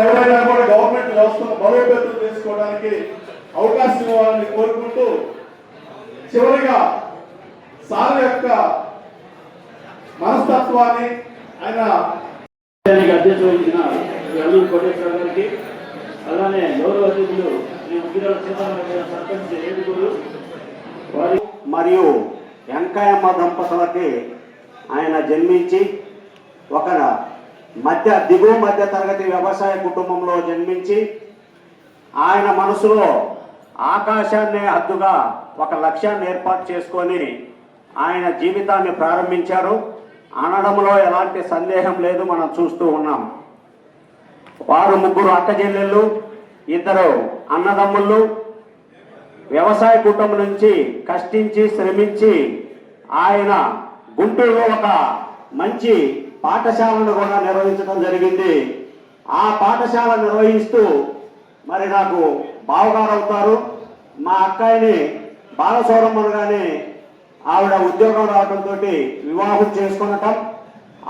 ఎవరైనా కూడా గవర్నమెంట్ వ్యవస్థను బలోపేతం చేసుకోవడానికి అవకాశం ఇవ్వాలని కోరుకుంటూ చివరిగా సార్ యొక్క మనస్తత్వాన్ని ఆయన అధ్యక్షత వహించిన అల్లూరి కోటేశ్వర గారికి, అలానే గౌరవ అతిథులు సర్పంచ్ ఏడుగురు వారి మరియు వెంకయ్యమ్మ దంపతులకి ఆయన జన్మించి ఒక దిగువ మధ్య తరగతి వ్యవసాయ కుటుంబంలో జన్మించి ఆయన మనసులో ఆకాశాన్ని హద్దుగా ఒక లక్ష్యాన్ని ఏర్పాటు చేసుకొని ఆయన జీవితాన్ని ప్రారంభించారు అనడంలో ఎలాంటి సందేహం లేదు. మనం చూస్తూ ఉన్నాం. వారు ముగ్గురు అక్క చెల్లెళ్ళు, ఇద్దరు అన్నదమ్ముళ్ళు వ్యవసాయ కుటుంబం నుంచి కష్టించి శ్రమించి ఆయన గుంటూరులో ఒక మంచి పాఠశాలను కూడా నిర్వహించడం జరిగింది. ఆ పాఠశాల నిర్వహిస్తూ మరి నాకు బావగారు అవుతారు. మా అక్కాయిని బాలసౌరమ్మగానే ఆవిడ ఉద్యోగం రావడంతో వివాహం చేసుకునటం,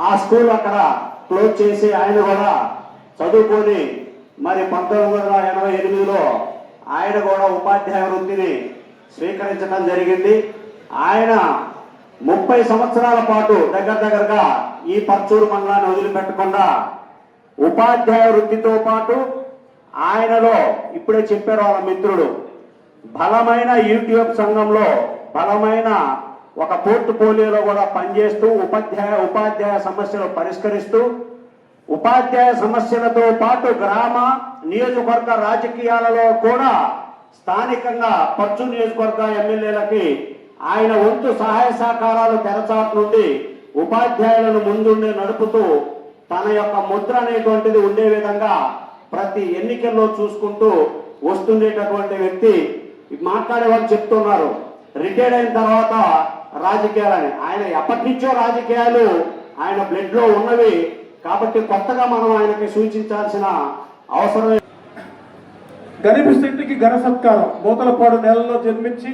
ఆ స్కూల్ అక్కడ క్లోజ్ చేసి ఆయన కూడా చదువుకొని మరి 1988లో ఆయన కూడా ఉపాధ్యాయ వృత్తిని స్వీకరించడం జరిగింది. ఆయన 30 సంవత్సరాల పాటు దగ్గరగా ఈ పర్చూరు మండలాన్ని వదిలిపెట్టకుండా ఉపాధ్యాయ వృత్తితో పాటు ఆయనలో ఇప్పుడే చెప్పారు వాళ్ళ మిత్రుడు, బలమైన యూట్యూబ్ సంఘంలో బలమైన ఒక పోర్ట్ఫోలియోలో కూడా పనిచేస్తూ ఉపాధ్యాయ సమస్యలు పరిష్కరిస్తూ ఉపాధ్యాయ సమస్యలతో పాటు గ్రామ నియోజకవర్గ రాజకీయాలలో కూడా స్థానికంగా పర్చూరు నియోజకవర్గ ఎమ్మెల్యేలకి ఆయన వంతు సహాయ సహకారాలు తెరచాటు నుండి ఉపాధ్యాయులను ముందుండి నడుపుతూ తన యొక్క ముద్ర అనేటువంటిది ఉండే విధంగా ప్రతి ఎన్నికల్లో చూసుకుంటూ వస్తుండేటటువంటి వ్యక్తి. మాట్లాడే వాళ్ళు చెప్తున్నారు రిటైర్డ్ అయిన తర్వాత రాజకీయాలని. ఆయన ఎప్పటి నుంచో రాజకీయాలు ఆయన బ్లడ్ లో ఉన్నవి కాబట్టి కొత్తగా మనం ఆయనకి సూచించాల్సిన అవసరం. గణిపిశెట్టికి ఘన సత్కారం. బోతలపాడు నెలలో జన్మించి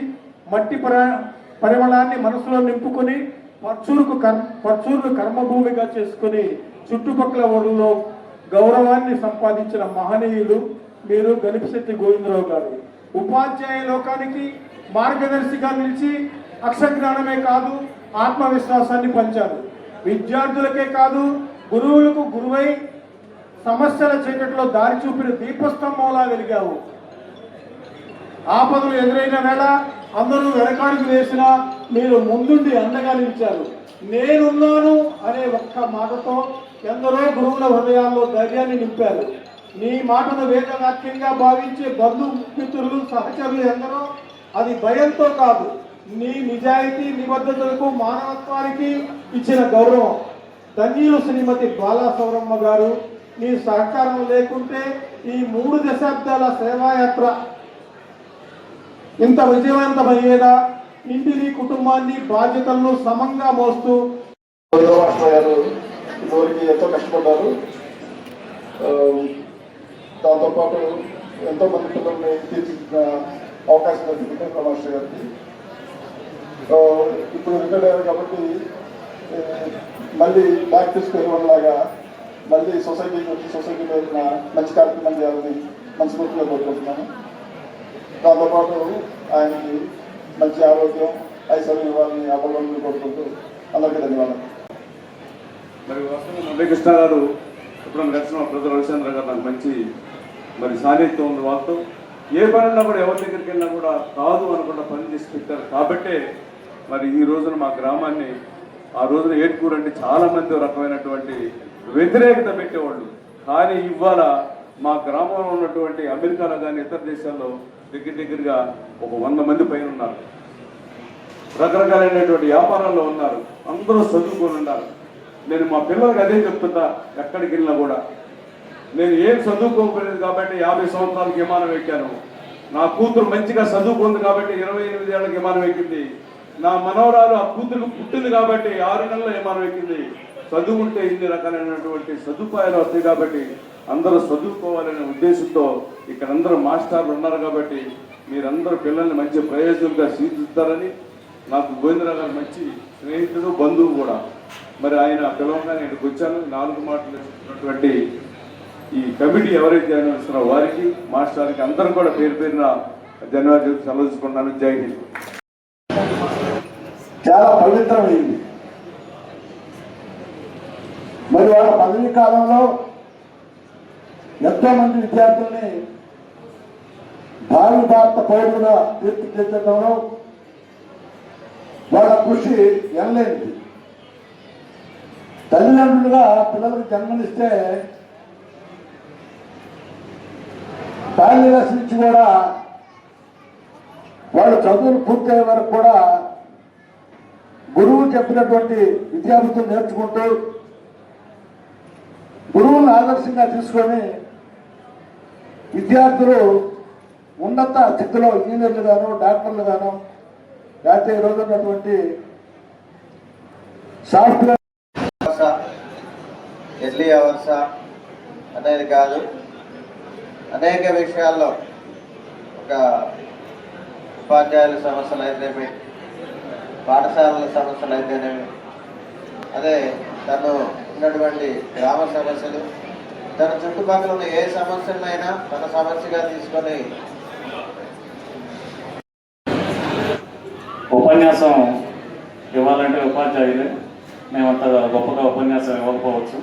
మట్టి పరిమళాన్ని మనసులో నింపుకొని పర్చూరును కర్మభూమిగా చేసుకుని చుట్టుపక్కల ఊళ్ళలో గౌరవాన్ని సంపాదించిన మహనీయులు మీరు గణిపిశెట్టి గోవిందరావు గారు. ఉపాధ్యాయ లోకానికి మార్గదర్శిగా నిలిచి అక్షరజ్ఞానమే కాదు ఆత్మవిశ్వాసాన్ని పంచారు. విద్యార్థులకే కాదు గురువులకు గురువై సమస్యల చీకట్లో దారి చూపిన దీపస్తంభంలా వెలిగావు. ఆపదలు ఎదురైన వేళ అందరూ వెనకాడికి వేసినా మీరు ముందుండి అండగా నిలిచారు. నేనున్నాను అనే ఒక్క మాటతో ఎందరో గురువుల హృదయాల్లో ధైర్యాన్ని నింపారు. నీ మాటను వేదవాక్యంగా భావించే బంధుమిత్రులు సహచరులు ఎందరో అది భయంతో కాదు, నీ నిజాయితీ నిబద్ధతలకు మానవత్వానికి ఇచ్చిన గౌరవం. ధన్యులు శ్రీమతి బాలసౌరమ్మ గారు. మీ సహకారం లేకుంటే ఈ 3 దశాబ్దాల సేవాయాత్ర ఇంత విజయవంతమయ్యేదా? ఇంటిని కుటుంబాన్ని బాధ్యతలను సమంగా మోస్తూ ఎంతో కష్టపడ్డారు. దాంతోపాటు ఎంతో మంది పిల్లల్ని తీర్చిదిద్దిన అవకాశం దొరికింది మాస్టర్ గారికి. ఇప్పుడు రిటైర్డ్ అయ్యారు కాబట్టి మళ్ళీ బ్యాక్ టు స్క్వేర్ వన్ లాగా మళ్ళీ సొసైటీలో మంచి కార్యక్రమం చేయాలని మనస్ఫూర్తిగా కోరుకుంటున్నాను. దాంతోపాటు ఆయనకి మంచి ఆరోగ్యం ఐశ్వర్యం ఇవ్వాలని అభివృద్ధి కోరుకుంటూ అందరికీ ధన్యవాదాలు. మరి వాస్తవం మురళీకృష్ణ గారు ఇప్పుడు కలిసిన ప్రజల రవిచంద్ర గారు నాకు మంచి సాన్నిధ్యం ఉంది. వాళ్ళతో ఏ పనున్నా కూడా ఎవరి దగ్గరికి వెళ్ళినా కూడా కాదు అనకుండా పని చేసి పెట్టారు. కాబట్టే ఈ రోజున మా గ్రామాన్ని ఆ రోజున ఏటుకూరు అంటే చాలామంది రకమైనటువంటి వ్యతిరేకత పెట్టేవాళ్ళు. కానీ ఇవాళ మా గ్రామంలో ఉన్నటువంటి అమెరికాలో కానీ ఇతర దేశాల్లో దగ్గరగా ఒక 100 మంది పైన ఉన్నారు. రకరకాలైనటువంటి వ్యాపారాల్లో ఉన్నారు. అందరూ చదువుకొని ఉన్నారు. నేను మా పిల్లలకి అదే చెప్తుంటా, ఎక్కడికి వెళ్ళినా కూడా నేను ఏం చదువుకోకపోలేదు కాబట్టి 50 సంవత్సరాలకు విమానం ఎక్కాను. నా కూతురు మంచిగా చదువుకుంది కాబట్టి 28 ఏళ్ళకి విమానం ఎక్కింది. నా మనవరాలు ఆ కూతురుకు పుట్టింది కాబట్టి 6 నెలల విమానం ఎక్కింది. చదువుకుంటే ఇన్ని రకాలైనటువంటి సదుపాయాలు వస్తాయి కాబట్టి అందరూ చదువుకోవాలనే ఉద్దేశంతో ఇక్కడ అందరూ మాస్టర్లు ఉన్నారు కాబట్టి మీరందరూ పిల్లల్ని మంచి ప్రయోజకులుగా తీర్చిదిద్దారని నాకు గోవిందరావు గారు మంచి స్నేహితుడు బంధువు కూడా. ఆయన పిలవగానే ఇక్కడికి వచ్చాను. 4 మాటలు చెప్పినటువంటి ఈ కమిటీ ఎవరైతే నిర్వహిస్తున్నారో వారికి మాస్టర్కి అందరూ కూడా పేరు పేరున ధన్యవాదాలు సెలవుకుంటున్నాను. జై హింద్. చాలా పవిత్రమైంది. మరి వాళ్ళ పదవీ కాలంలో ఎంతో మంది విద్యార్థుల్ని భావి భారత పౌరులుగా తీర్చిదిద్దడంలో వాళ్ళ కృషి ఎనలేనిది. తల్లిదండ్రులుగా పిల్లలకు జన్మనిస్తే బాల్యదశ నుంచి కూడా వాళ్ళు చదువులు పూర్తయ్యే వరకు కూడా గురువు చెప్పినటువంటి విద్యాబుద్ధులు నేర్చుకుంటూ గురువులను ఆదర్శంగా తీసుకొని విద్యార్థులు ఉన్నత స్థితిలో ఇంజనీర్లు గాను డాక్టర్లు గాను లేకపోతే ఈరోజు ఉన్నటువంటి సాఫ్ట్వేర్ ఎర్లీ అవర్స్ అనేది కాదు, అనేక విషయాల్లో ఒక ఉపాధ్యాయుల సమస్యలు అయితేనేమి, పాఠశాలల సమస్యలు అయితేనేమి, అదే తను ఉన్నటువంటి గ్రామ సమస్యలు, తన చుట్టుపక్కల ఉన్న ఏ సమస్యలైనా తన సమస్యగా తీసుకొని ఉపన్యాసం ఇవ్వాలంటే ఉపాధ్యాయులే. మేమంత గొప్పగా ఉపన్యాసం ఇవ్వకపోవచ్చు.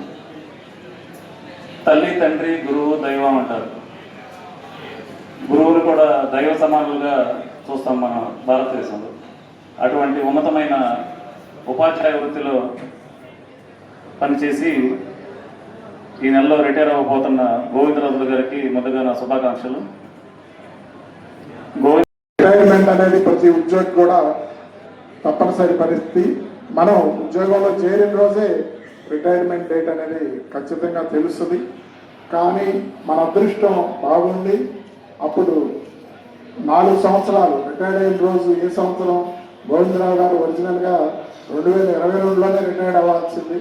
తల్లి, తండ్రి, గురువు, దైవం అంటారు. గురువులు కూడా దైవ సమానులుగా చూస్తాం మన భారతదేశంలో. అటువంటి ఉన్నతమైన ఉపాధ్యాయ వృత్తిలో పనిచేసి ఈ నెలలో రిటైర్ అవ్వబోతున్న గోవిందరాజులు గారికి ముందుగా నా శుభాకాంక్షలు. రిటైర్మెంట్ అనేది ప్రతి ఉద్యోగి కూడా తప్పనిసరి పరిస్థితి. మనం ఉద్యోగంలో చేరిన రోజే రిటైర్మెంట్ డేట్ అనేది ఖచ్చితంగా తెలుస్తుంది. కానీ మన అదృష్టం బాగుండి అప్పుడు 4 సంవత్సరాలు రిటైర్డ్ అయిన రోజు ఏ సంవత్సరం గోవిందరావు గారు ఒరిజినల్గా 2022లోనే రిటైర్డ్ అవ్వాల్సింది.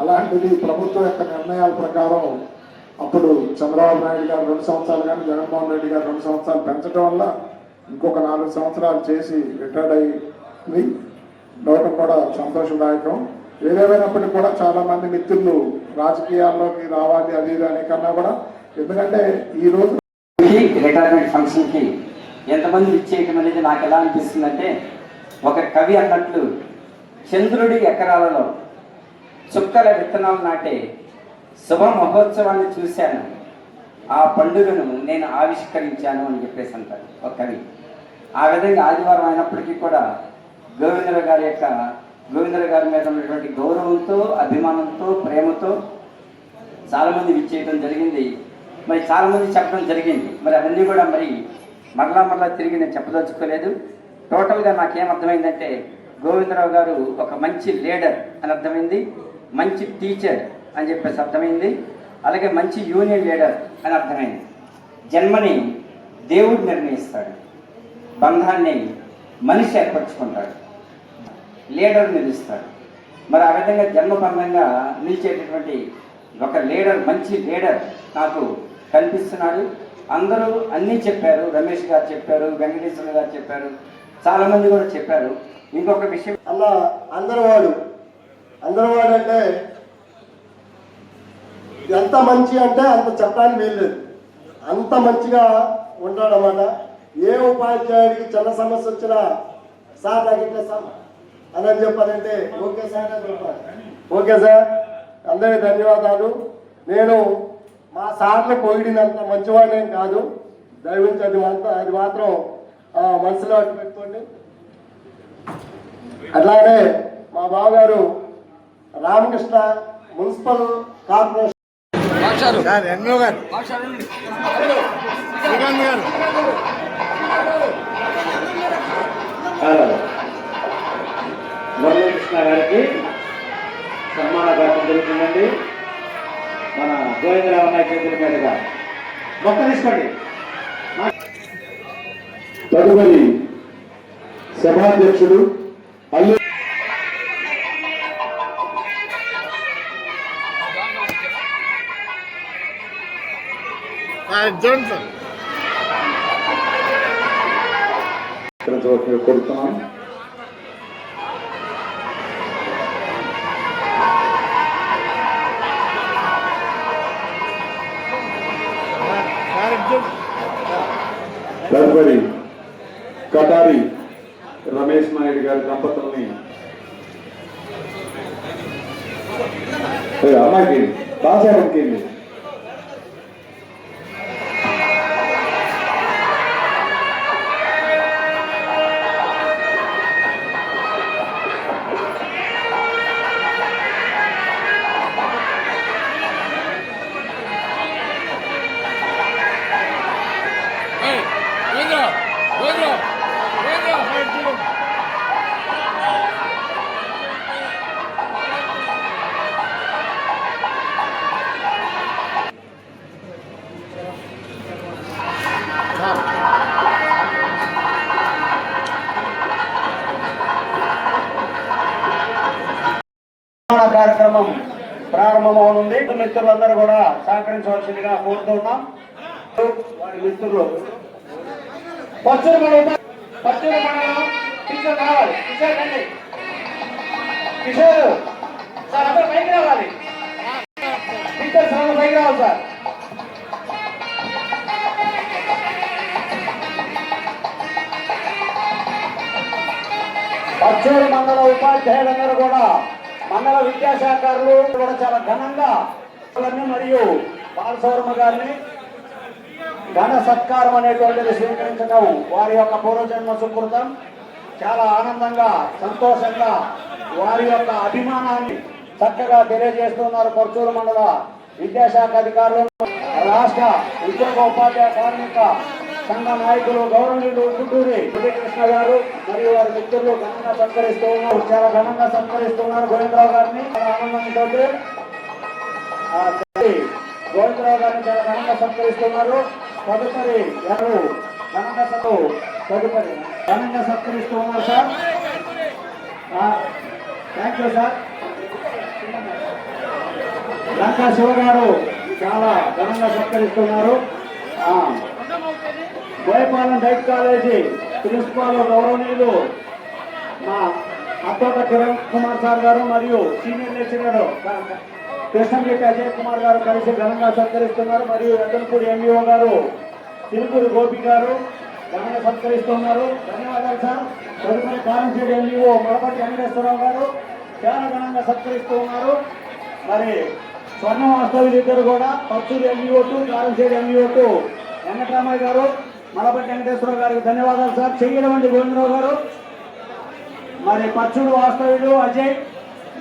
అలాంటిది ప్రభుత్వం యొక్క నిర్ణయాల ప్రకారం అప్పుడు చంద్రబాబు నాయుడు గారు 2 సంవత్సరాలు కానీ జగన్మోహన్ రెడ్డి గారు 2 సంవత్సరాలు పెంచడం వల్ల ఇంకొక 4 సంవత్సరాలు చేసి రిటైర్డ్ అయింది. నోటం కూడా సంతోషదాయకం. ఏదేమైనప్పటికీ కూడా చాలా మంది మిత్రులు రాజకీయాల్లోకి రావాలి అది ఇది అనే కన్నా కూడా, ఎందుకంటే ఈ రోజు రిటైర్మెంట్ ఫంక్షన్కి ఎంతమంది ఇచ్చేయటం అనేది నాకు ఎలా అనిపిస్తుందంటే, ఒక కవి అన్నట్లు చంద్రుడి ఎకరాలలో చుక్కల విత్తనాలు నాటే శుభ మహోత్సవాన్ని చూశాను, ఆ పండుగను నేను ఆవిష్కరించాను అని చెప్పేసి అంటారు ఒక కవి. ఆ విధంగా ఆదివారం అయినప్పటికీ కూడా గోవిందరావు గారి మీద ఉన్నటువంటి గౌరవంతో, అభిమానంతో, ప్రేమతో చాలామంది విచ్చేయడం జరిగింది. మరి చాలామంది చెప్పడం జరిగింది. మరి అవన్నీ కూడా మరి మరలా తిరిగి నేను చెప్పదలుచుకోలేదు. టోటల్గా నాకేమర్థమైందంటే, గోవిందరావు గారు ఒక మంచి లీడర్ అని అర్థమైంది, మంచి టీచర్ అని చెప్పేసి అర్థమైంది, అలాగే మంచి యూనియన్ లీడర్ అని అర్థమైంది. జన్మని దేవుడు నిర్ణయిస్తాడు, బంధాన్ని మనిషి ఏర్పరచుకుంటాడు, లీడర్ నిలుస్తాడు. మరి ఆ విధంగా జన్మబంధంగా నిలిచేటటువంటి ఒక లీడర్, మంచి లీడర్ నాకు కనిపిస్తున్నాడు. అందరూ అన్నీ చెప్పారు. రమేష్ గారు చెప్పారు, వెంకటేశ్వర గారు చెప్పారు, చాలామంది కూడా చెప్పారు. ఇంకొక విషయం అందరవాడు అంటే ఎంత మంచి అంటే అంత చెప్పడానికి వీల్లేదు. అంత మంచిగా ఉంటాడన్నమాట. ఏ ఉపాధ్యాయుడికి చిన్న సమస్య వచ్చినా సార్ నాకు ఇట్లా సార్ అని చెప్పాలంటే ఓకే సార్ అని చెప్పాలి. ఓకే సార్, అందరికీ ధన్యవాదాలు. నేను మా సార్లు పొగిడినంత మంచివాడేం కాదు, దయవించి అది మాత్రం మనసులో అట్టు పెట్టుకోండి. అట్లానే మా బావగారు రామకృష్ణ మున్సిపల్ కార్పొరేషన్ మురళీకృష్ణ గారికి సన్మాన కార్యక్రమం జరుగుతుందండి. మన గోవిందరావు నాయక్ చేతుల మీదుగా మొక్క తీసుకోండి. తదుపరి సభాధ్యక్షుడు అల్లు కొడుతున్నాం. తదుపరి కటారి రమేష్ నాయుడు గారి దంపతుల్ని అమ్మాయికి దాసారంకి కార్యక్రమం ప్రారంభమవుతుంది. మిత్రులందరూ కూడా సహకరించవలసిందిగా కోరుతున్నాం. వారి మిత్రులు పచ్చడి మండలం కిషోర్ కావాలి. కిషోర్ రండి. కిషోర్ సార్ అందరూ పైకి రావాలి. కిషోర్ సార్ పైకి రావాలి సార్. పచ్చూరు మండల ఉపాధ్యాయులందరూ కూడా మండల విద్యాశాఖలు కూడా చాలా ఘనంగా మరియు బాలసౌరమ్మ గారిని ఘన సత్కారం అనేటువంటిది స్వీకరించడం వారి యొక్క పూర్వజన్మ సుకృతం. చాలా ఆనందంగా సంతోషంగా వారి యొక్క అభిమానాన్ని చక్కగా తెలియజేస్తున్నారు. పర్చూరు మండల విద్యాశాఖ అధికారులు, రాష్ట్ర ఉద్యోగ ఉపాధ్యాయ కార్మిక సంఘ నాయకులు గౌరవనీయులు గుంటూరి కృష్ణ గారు మరియు వారి మిత్రులు ఘనంగా సత్కరిస్తూ ఉన్నారు. చాలా ఘనంగా సత్కరిస్తున్నారు గోవిందరావు గారిని. చాలా ఆనందంతో గోవిందరావు గారిని చాలా ఘనంగా సత్కరిస్తున్నారు. తదుపరి ఎవరు ఘనంగా సత్కరిస్తూ ఉన్నారు sir. Thank you sir. Lanka Shiva గారు చాలా ఘనంగా సత్కరిస్తున్నారు. బోయపాలెం డైట్ కాలేజీ ప్రిన్సిపాల్ గౌరవనీయులు మా అత్తోట కిరణ్ కుమార్ సార్ గారు మరియు సీనియర్ లెక్చరర్ కృష్ణంరెడ్డి అజయ్ కుమార్ గారు కలిసి ఘనంగా సత్కరిస్తున్నారు. మరియు ఎద్దనపూడి ఎంఈఓ గారు తిరుపూరి గోపి గారు ఘనంగా సత్కరిస్తున్నారు. ధన్యవాదాలు సార్. తదుపరి కారంచేడి ఎంఈఓ మొలపటి వెంకటేశ్వరరావు గారు చాలా ఘనంగా సత్కరిస్తూ ఉన్నారు. మరి స్వర్ణ వాస్తవ్యులు ఇద్దరు కూడా పచ్చూరు ఎంఈఓ2 కారంచేడి ఎంఈఓ2 వెంకటరామయ్య గారు మలపట్టి వెంకటేశ్వరరావు గారికి ధన్యవాదాలు సార్. చెయ్యడమండి గోవిందరావు గారు. మరి పచ్చూరు వాస్తవ్యులు అజయ్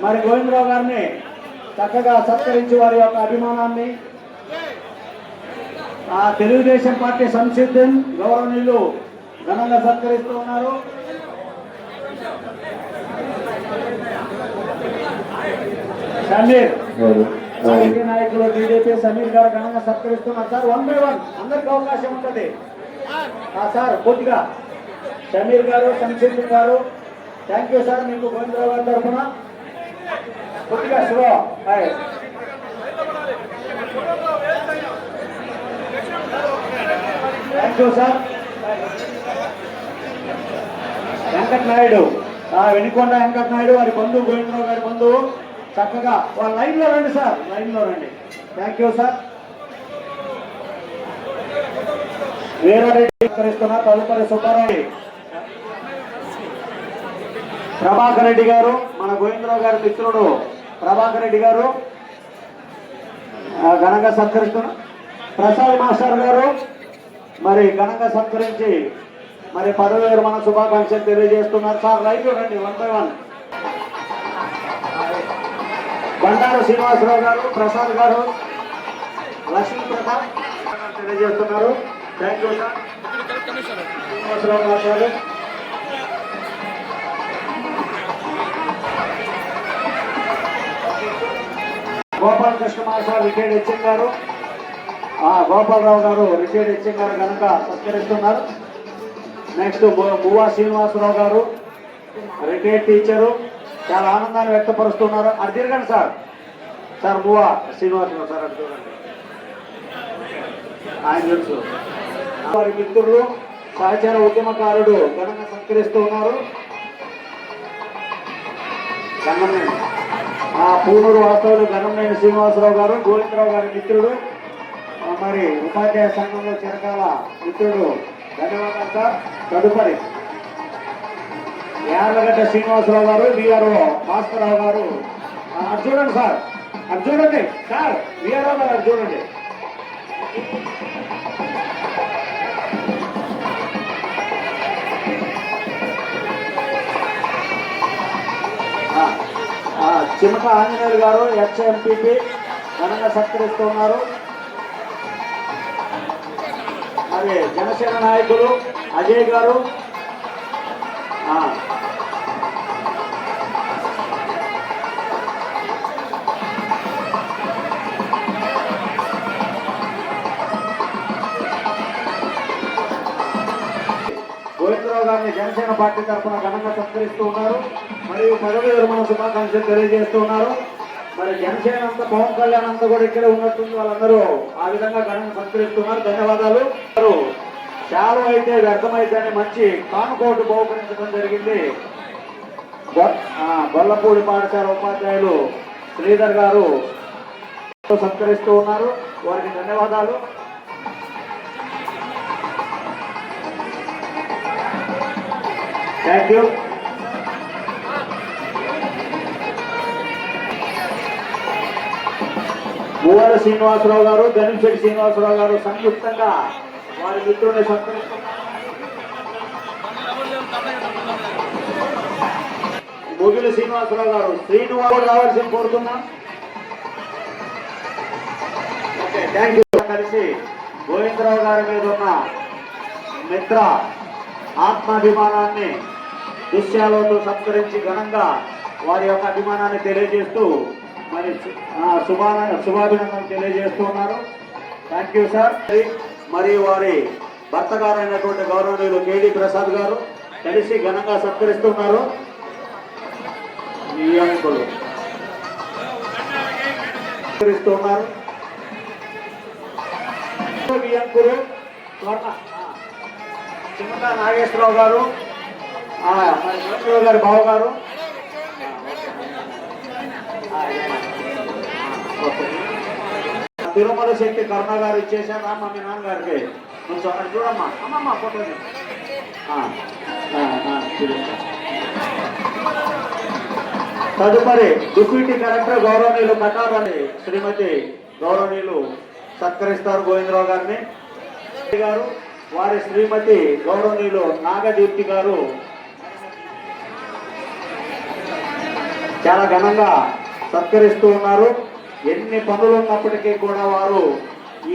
మరి గోవిందరావు గారిని చక్కగా సత్కరించి వారి యొక్క అభిమానాన్ని తెలుగుదేశం పార్టీ సంసిద్ధన్ గౌరవనీయులు ఘనంగా సత్కరిస్తూ ఉన్నారు. సమీర్ నాయకులు టీడీపీ సమీర్ గారు ఘనంగా సత్కరిస్తున్నారు సార్. 1 by 1 అందరికి అవకాశం ఉంటుంది సార్. కొద్దిగా సమీర్ గారు సంసిద్ధన్ గారు థ్యాంక్ యూ సార్. మీకు గోవిందరావు గారి తరఫున కొద్దిగా Siva thank you sir. Venkat Naidu Venukonda Venkat Naidu వారి బంధువు గోవిందరావు గారి బంధువు చక్కగా వాళ్ళ లైన్లో రండి సార్. లైన్లో రండి. Thank you sir. వీరారెడ్డి సత్కరిస్తున్నారు. తదుపరి సుబ్బారెడ్డి ప్రభాకర్ రెడ్డి గారు మన గోవిందరావు గారి మిత్రుడు ప్రభాకర్ రెడ్డి గారు ఘనంగా సత్కరిస్తున్నారు. ప్రసాద్ మాస్టర్ గారు మరి ఘనంగా సత్కరించి మరి పదవి విరమణ శుభాకాంక్షలు తెలియజేస్తున్నారు సార్. లైవ్ రండి 1 by 1. బండారు శ్రీనివాసరావు గారు ప్రసాద్ గారు లక్ష్మీ ప్రతాప్ తెలియజేస్తున్నారు. Thank you sir. శ్రీనివాసరావు మాట్లాడు గోపాలకృష్ణ మాస్టర్ రిటైర్డ్ హెచ్ఎం గారు గోపాలరావు గారు రిటైర్డ్ హెచ్ఎం గారు కనుక సత్కరిస్తున్నారు. నెక్స్ట్ మువ్వా శ్రీనివాసరావు గారు రిటైర్డ్ టీచరు చాలా ఆనందాన్ని వ్యక్తపరుస్తున్నారు. అది తిరగండి సార్. సార్ మువ్వా శ్రీనివాసరావు సార్ అది చూడండి. ఆయన తెలుసు. వారి మిత్రులు సహచార ఉద్యమకారుడు ఘనంగా సత్కరిస్తూ ఉన్నారు. పూనూరు వాస్తవులు ఘనంనేని శ్రీనివాసరావు గారు గోవిందరావు గారి మిత్రుడు మరి ఉపాధ్యాయ సంఘంలో చిరకాల మిత్రుడు, ధన్యవాదాలు సార్. తదుపరి యార్లగడ్డ శ్రీనివాసరావు గారు, విఆర్ఓ భాస్కరరావు గారు. అది చూడండి సార్, అది చూడండి సార్, విఆర్ఓ గారు అది చూడండి. చిమట ఆంజనేయులు గారు ఎక్స్ఎంపీపీ ఘనంగా సత్కరిస్తూ ఉన్నారు. మరి జనసేన నాయకులు అజయ్ గారు, గోవిందరావు గారిని జనసేన పార్టీ తరఫున ఘనంగా సత్కరిస్తూ ఉన్నారు. మరియు పదవి విరమణ శుభాకాంక్షలు తెలియజేస్తూ ఉన్నారు. మరి జనసేన అంతా, పవన్ కళ్యాణ్ అంతా కూడా ఇక్కడే ఉన్నట్టుంది. వాళ్ళందరూ ఆ విధంగా ఘనంగా సత్కరిస్తున్నారు. ధన్యవాదాలు. చాలా అయితే వ్యర్థమైతే అని మంచి కానుకోటు బహుకరించడం జరిగింది. గొల్లపూడి పాఠశాల ఉపాధ్యాయులు శ్రీధర్ గారు సత్కరిస్తూ ఉన్నారు. వారికి ధన్యవాదాలు. Thank you. మూవాల శ్రీనివాసరావు గారు, గణింశెట్టి శ్రీనివాసరావు గారు సంయుక్తంగా వారి మిత్రుల్ని సత్కరిస్తున్నారు. ముగిలి శ్రీనివాసరావు గారు, శ్రీనివాసుడు రావాల్సింది కోరుతున్నాం. Okay, thank you. కలిసి గోవిందరావు గారి మీద ఉన్న మిత్ర ఆత్మాభిమానాన్ని దృశ్యాలతో సత్కరించి ఘనంగా వారి యొక్క అభిమానాన్ని తెలియజేస్తూ మరి శుభాభినందనలు తెలియజేస్తూ ఉన్నారు. Thank you sir. మరియు వారి భర్త గారైనటువంటి గౌరవనీయులు కేడి ప్రసాద్ గారు కలిసి ఘనంగా సత్కరిస్తున్నారు. ఈ అంకులు సత్కరిస్తున్నారు. ఈ అంకులు చిమ్మట నాగేశ్వరరావు గారు, గారి బావ గారు, తిరుమల శక్తి కరుణ గారు ఇచ్చేసారా మా మీ నాన్నగారికి? కొంచెం అక్కడ చూడమ్మా, అమ్మమ్మ ఫోటో. తదుపరి డిప్యూటీ కలెక్టర్ గౌరవనీయులు కటారని శ్రీమతి గౌరవనీయులు సత్కరిస్తారు గోవిందరావు గారిని గారు. వారి శ్రీమతి గౌరవనీయులు నాగదీప్తి గారు చాలా ఘనంగా సత్కరిస్తూ ఉన్నారు. ఎన్ని పనులు ఉన్నప్పటికీ కూడా వారు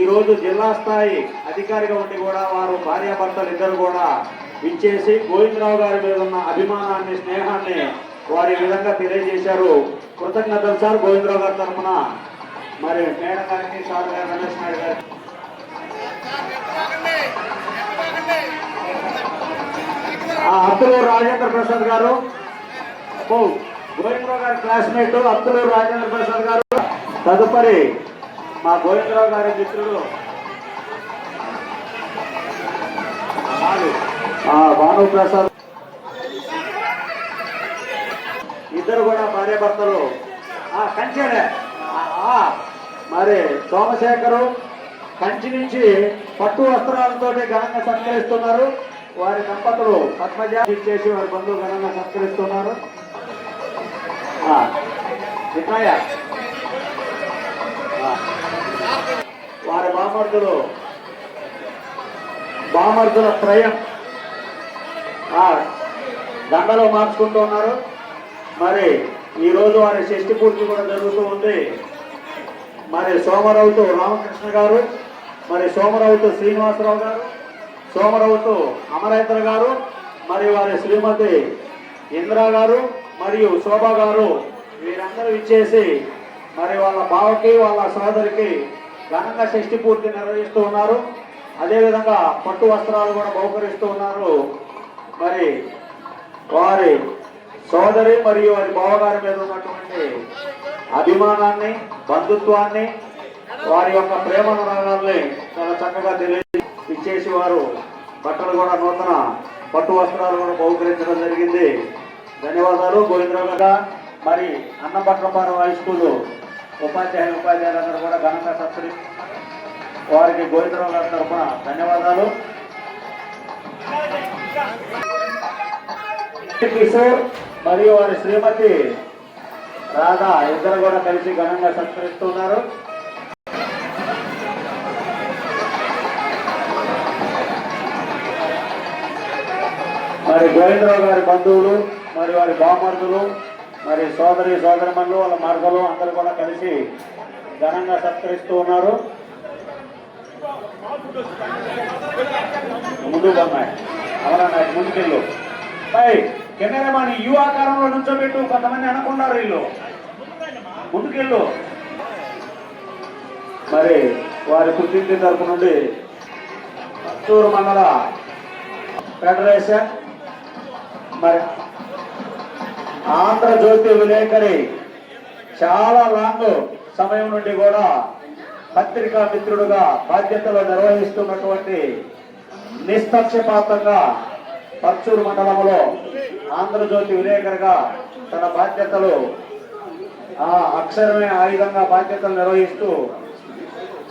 ఈరోజు జిల్లా స్థాయి అధికారిగా ఉండి కూడా వారు భార్యాభర్తలు ఇద్దరు కూడా ఇచ్చేసి గోవిందరావు గారి మీద ఉన్న అభిమానాన్ని, స్నేహాన్ని వారి విధంగా తెలియజేశారు. కృతజ్ఞతలు సార్ గోవిందరావు గారి తరఫున. మరి మేడం గారికి, సార్ గారు, రమేష్ నాయుడు గారు, అత్తలూరు రాజేంద్ర ప్రసాద్ గారు, గోవిందరావు గారి క్లాస్మేట్ అత్తలూరు రాజేంద్ర ప్రసాద్ గారు. తదుపరి మా గోవిందరావు గారి మిత్రుడు భాను ప్రసాద్, ఇద్దరు కూడా భార్యాభర్తలు. కంచెనే మరి సోమశేఖరు కంచి నుంచి పట్టు వస్త్రాలతో ఘనంగా సత్కరిస్తున్నారు. వారి దంపతులు పద్మజ చేసి వారి బంధువులు ఘనంగా సత్కరిస్తున్నారు. వారి బామర్దుల త్రయం దండలో మార్చుకుంటూ ఉన్నారు. మరి ఈరోజు వారి షష్ఠి పూర్తి కూడా జరుగుతూ ఉంది. మరి సోమరవుతు రామకృష్ణ గారు, మరి సోమరవుతు శ్రీనివాసరావు గారు, సోమరవుతు అమరేంద్ర గారు, మరి వారి శ్రీమతి ఇంద్రా గారు మరియు శోభ గారు వీరందరూ ఇచ్చేసి మరి వాళ్ళ బావకి, వాళ్ళ సోదరికి ఘనంగా షష్ఠి పూర్తి నిర్వహిస్తూ ఉన్నారు. అదేవిధంగా పట్టు వస్త్రాలు కూడా బహుకరిస్తూ ఉన్నారు. మరి వారి సోదరి మరియు వారి బావగారి మీద ఉన్నటువంటి అభిమానాన్ని, బంధుత్వాన్ని, వారి యొక్క ప్రేమానురాగాల్ని చాలా చక్కగా ఇచ్చేసి వారు బట్టలు కూడా, నూతన పట్టు వస్త్రాలు కూడా బహుకరించడం జరిగింది. ధన్యవాదాలు గోవిందరావు గారు. మరి అన్నపట్లపాలెం హై స్కూల్ ఉపాధ్యాయులందరూ కూడా ఘనంగా సత్కరిస్తున్నారు. వారికి గోవిందరావు గారి తరఫున ధన్యవాదాలు. కిషోర్ మరియు వారి శ్రీమతి రాధా ఇద్దరు కూడా కలిసి ఘనంగా సత్కరిస్తున్నారు. మరి గోవిందరావు గారి బంధువులు మరి వారి బామర్దులు మరి సోదరిమణులు వాళ్ళ మరదలు అందరూ కూడా కలిసి ఘనంగా సత్కరిస్తూ ఉన్నారు. ముందు బొమ్మాయి అవునా ముందుకెళ్ళు పై కెమెరామాని యు ఆకారంలో నుంచోబెట్టు. కొంతమంది అనుకున్నారు వీళ్ళు ముందుకెళ్ళు. మరి వారి పుట్టింటి తరపు నుండి పత్తూరు మండల ఫెడరేషన్ మరి ఆంధ్రజ్యోతి విలేకరి చాలా లాంగ్ సమయం నుండి కూడా పత్రికా మిత్రుడుగా బాధ్యతలు నిర్వహిస్తున్నటువంటి నిష్పక్షపాతంగా పర్చూరు మండలంలో ఆంధ్రజ్యోతి విలేకరిగా తన బాధ్యతలు అక్షరమే ఆయుధంగా బాధ్యతలు నిర్వహిస్తూ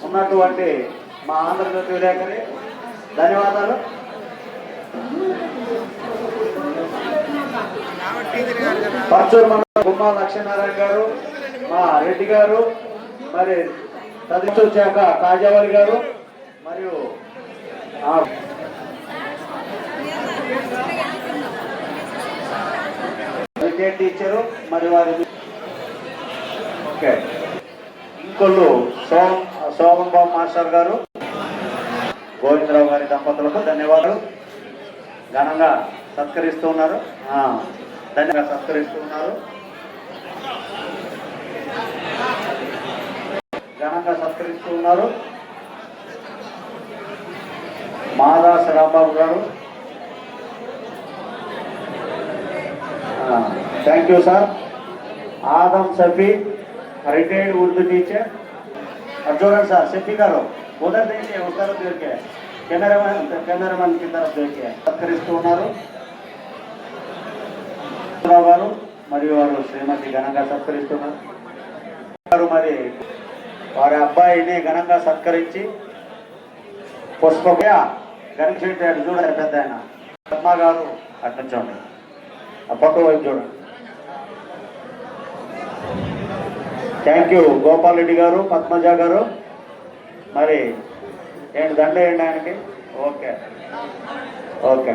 ఉన్నటువంటి మా ఆంధ్రజ్యోతి విలేకరి ధన్యవాదాలు. పర్చూరు మండలం గుమ్మా లక్ష్మీనారాయణ గారు, మా రెడ్డి గారు, మరి తదితర శాఖ కాజావలి గారు మరియు విద్యా టీచరు మరి వారి ఇంకొల్లు శోభన్ బాబు మాస్టర్ గారు, గోవిందరావు గారి దంపతులకు ధన్యవాదాలు. ఘనంగా సత్కరిస్తూ ఉన్నారు. ధన్యంగా సత్కరిస్తూ ఉన్నారు. ఘనంగా సత్కరిస్తూ ఉన్నారు. Madasa Rambabu garu, thank you sir. Adam Safi retired Urdu teacher Arjun sir Shafi garu उधर देखिए उधर देखिए कैमरामैन की तरफ देखिए సత్కరిస్తూ ఉన్నారు. గారు మరియు వారు శ్రీమతి ఘనంగా సత్కరిస్తున్నారు. మరి వారి అబ్బాయిని ఘనంగా సత్కరించి పుష్పగా గణేష్ అటు చూడండి పెద్ద ఆయన పద్మ గారు అటు చూడండి ఆ పక్క వైపు చూడండి. థ్యాంక్ యూ గోపాల్ రెడ్డి గారు, పద్మజ గారు. మరి ఏంటి దండ ఏంటి ఆయనకి. Okay okay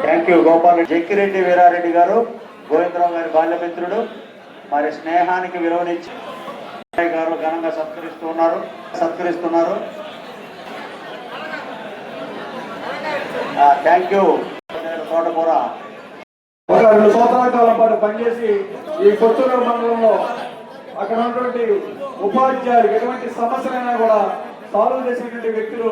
thank you Gopal Reddy. Jakkireddy Veerareddy garu Govindarao గారి బాల్యమిత్రుడు. మరి స్నేహానికి విలువనిచ్చి గారు ఘనంగా సత్కరిస్తున్నారు. థ్యాంక్ యూ తోటకూర. 2 సంవత్సరాల కాలం పాటు పనిచేసి ఈ కొత్తూరు మండలంలో అక్కడ ఉన్నటువంటి ఉపాధ్యాయులు ఎటువంటి సమస్యలైనా కూడా సాల్వ్ చేసేటువంటి వ్యక్తులు